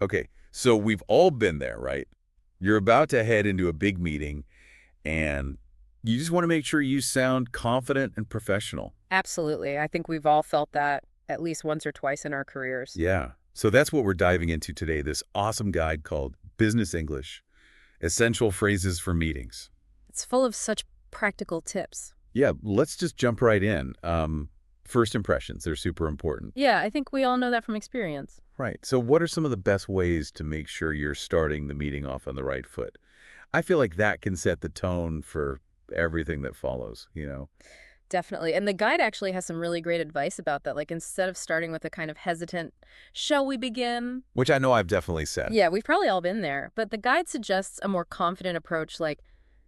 Okay, so we've all been there, right? You're about to head into a big meeting, and you just want to make sure you sound confident and professional. Absolutely. I think we've all felt that at least once or twice in our careers. Yeah. So that's what we're diving into today, this awesome guide called Business English, Essential Phrases for Meetings. It's full of such practical tips. Yeah, let's just jump right in. First impressions, they're super important. Yeah, I think we all know that from experience. Right. So what are some of the best ways to make sure you're starting the meeting off on the right foot? I feel like that can set the tone for everything that follows. Definitely. And the guide actually has some really great advice about that. Like instead of starting with a kind of hesitant, shall we begin? Which I know I've definitely said. Yeah, we've probably all been there. But the guide suggests a more confident approach like,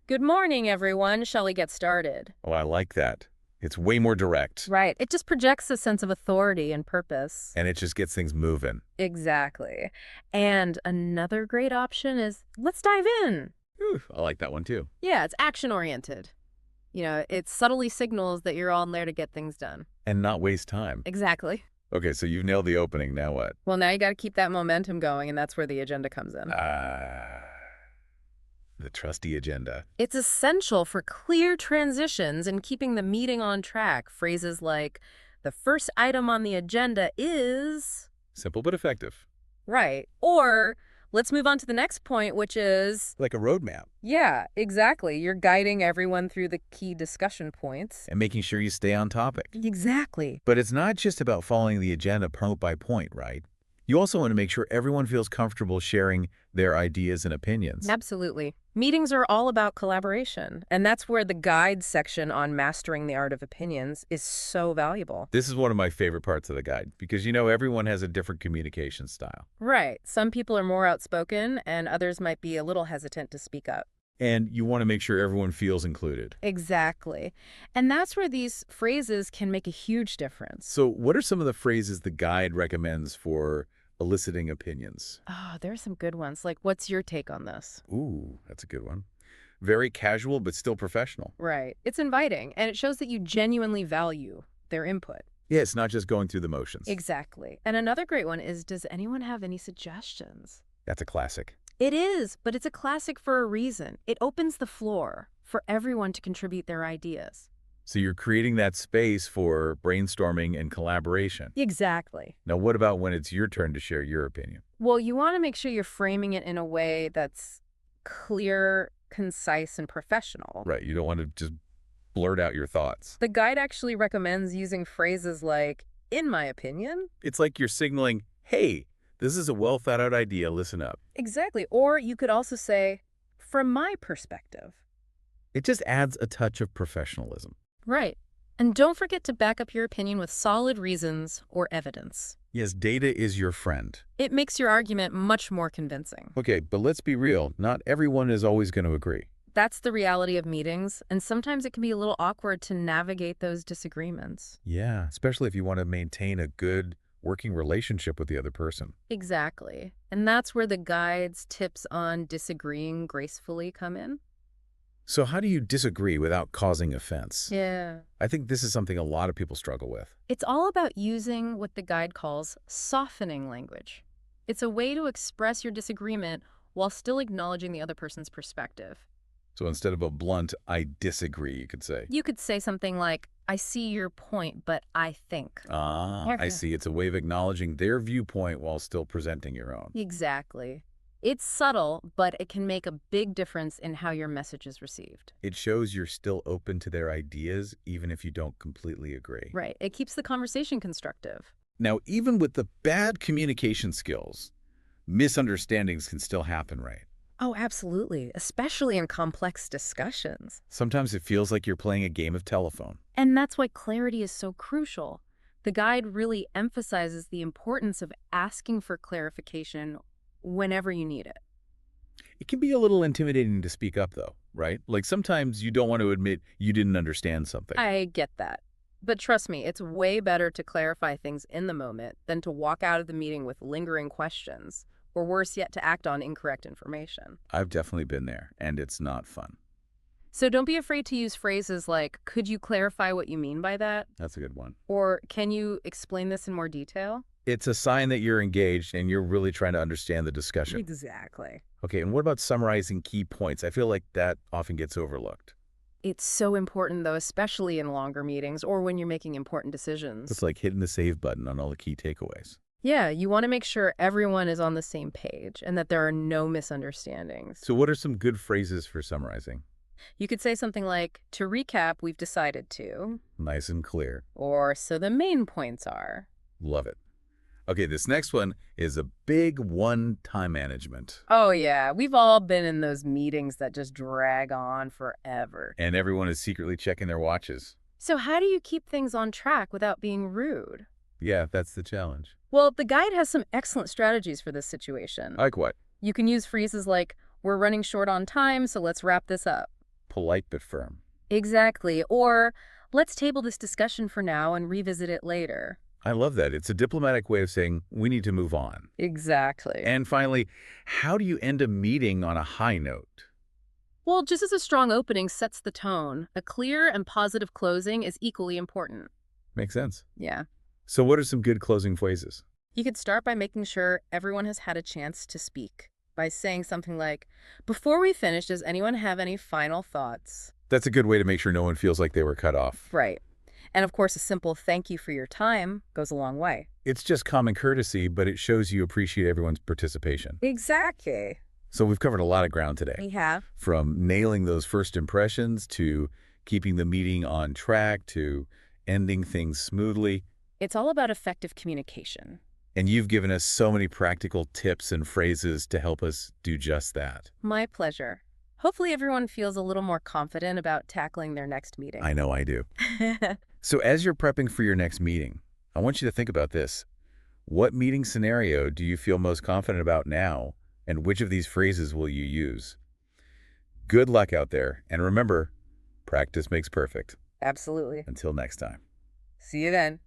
good morning, everyone. Shall we get started? Oh, I like that. It's way more direct, Right. It just projects a sense of authority and purpose. and it just gets things moving. Exactly. And another great option is let's dive in. Whew, I like that one too. Yeah, it's action oriented. It subtly signals that you're all in there to get things done. And not waste time. Exactly. Okay, so you've nailed the opening. Now what? Well, now you got to keep that momentum going, and that's where the agenda comes in. The trusty agenda. It's essential for clear transitions and keeping the meeting on track. Phrases like, the first item on the agenda is... Simple but effective. Right. Or, let's move on to the next point, which is... Like a roadmap. Yeah, exactly. You're guiding everyone through the key discussion points. And making sure you stay on topic. Exactly. But it's not just about following the agenda point by point, right? You also want to make sure everyone feels comfortable sharing their ideas and opinions. Absolutely. Meetings are all about collaboration, and that's where the guide section on mastering the art of opinions is so valuable. This is one of my favorite parts of the guide because everyone has a different communication style. Right. Some people are more outspoken, and others might be a little hesitant to speak up. And you want to make sure everyone feels included. Exactly. And that's where these phrases can make a huge difference. So what are some of the phrases the guide recommends for eliciting opinions? Oh, there are some good ones. Like, what's your take on this? Ooh, that's a good one. Very casual, but still professional. Right. It's inviting, and it shows that you genuinely value their input. Yeah, it's not just going through the motions. Exactly. And another great one is, does anyone have any suggestions? That's a classic. It is, but it's a classic for a reason. It opens the floor for everyone to contribute their ideas. So you're creating that space for brainstorming and collaboration. Exactly. Now, what about when it's your turn to share your opinion? Well, you want to make sure you're framing it in a way that's clear, concise, and professional. Right, you don't want to just blurt out your thoughts. The guide actually recommends using phrases like, in my opinion. It's like you're signaling, hey, this is a well-thought-out idea, listen up. Exactly. Or you could also say, from my perspective. It just adds a touch of professionalism. Right. And don't forget to back up your opinion with solid reasons or evidence. Yes, data is your friend. It makes your argument much more convincing. Okay, but let's be real. Not everyone is always going to agree. That's the reality of meetings, and sometimes it can be a little awkward to navigate those disagreements. Yeah, especially if you want to maintain a good working relationship with the other person. Exactly. And that's where the guide's tips on disagreeing gracefully come in. So how do you disagree without causing offense? Yeah. I think this is something a lot of people struggle with. It's all about using what the guide calls softening language. It's a way to express your disagreement while still acknowledging the other person's perspective. So instead of a blunt, I disagree, you could say. You could say something like, I see your point, but I think. I see. It's a way of acknowledging their viewpoint while still presenting your own. Exactly. It's subtle, but it can make a big difference in how your message is received. It shows you're still open to their ideas, even if you don't completely agree. Right. It keeps the conversation constructive. Now, even with the bad communication skills, misunderstandings can still happen, right? Oh, absolutely. Especially in complex discussions. Sometimes it feels like you're playing a game of telephone. And that's why clarity is so crucial. The guide really emphasizes the importance of asking for clarification whenever you need it. It can be a little intimidating to speak up, though, right? Like sometimes you don't want to admit you didn't understand something. I get that. But trust me, it's way better to clarify things in the moment than to walk out of the meeting with lingering questions, or worse yet, to act on incorrect information. I've definitely been there, and it's not fun. So don't be afraid to use phrases like, could you clarify what you mean by that? That's a good one. Or can you explain this in more detail? It's a sign that you're engaged and you're really trying to understand the discussion. Exactly. Okay, and what about summarizing key points? I feel like that often gets overlooked. It's so important, though, especially in longer meetings or when you're making important It's decisions. like hitting the save button on all the key takeaways. Yeah, you want to make sure everyone is on the same page and that there are no misunderstandings. So what are some good phrases for summarizing? You could say something like, to recap, we've decided to, Nice and clear. or so the main points are. Love it. Okay, this next one is a big one, time management. Oh, yeah, we've all been in those meetings that just drag on forever. And everyone is secretly checking their watches. So, how do you keep things on track without being rude? Yeah, that's the challenge. Well, the guide has some excellent strategies for this situation. Like what? You can use phrases like, we're running short on time, so let's wrap this up. Polite but firm. Exactly. Or, let's table this discussion for now and revisit it later. I love that. It's a diplomatic way of saying we need to move on. Exactly. And finally, how do you end a meeting on a high note? Well, just as a strong opening sets the tone, a clear and positive closing is equally important. Makes sense. Yeah. So what are some good closing phrases? You could start by making sure everyone has had a chance to speak, by saying something like, before we finish, does anyone have any final thoughts? That's a good way to make sure no one feels like they were cut off. Right. And of course, a simple thank you for your time goes a long way. It's just common courtesy, but it shows you appreciate everyone's participation. Exactly. So we've covered a lot of ground today. We have. From nailing those first impressions to keeping the meeting on track to ending things smoothly. It's all about effective communication. And you've given us so many practical tips and phrases to help us do just that. My pleasure. Hopefully everyone feels a little more confident about tackling their next meeting. I know I do. So as you're prepping for your next meeting, I want you to think about this. What meeting scenario do you feel most confident about now, and which of these phrases will you use? Good luck out there, and remember, practice makes perfect. Absolutely. Until next time. See you then.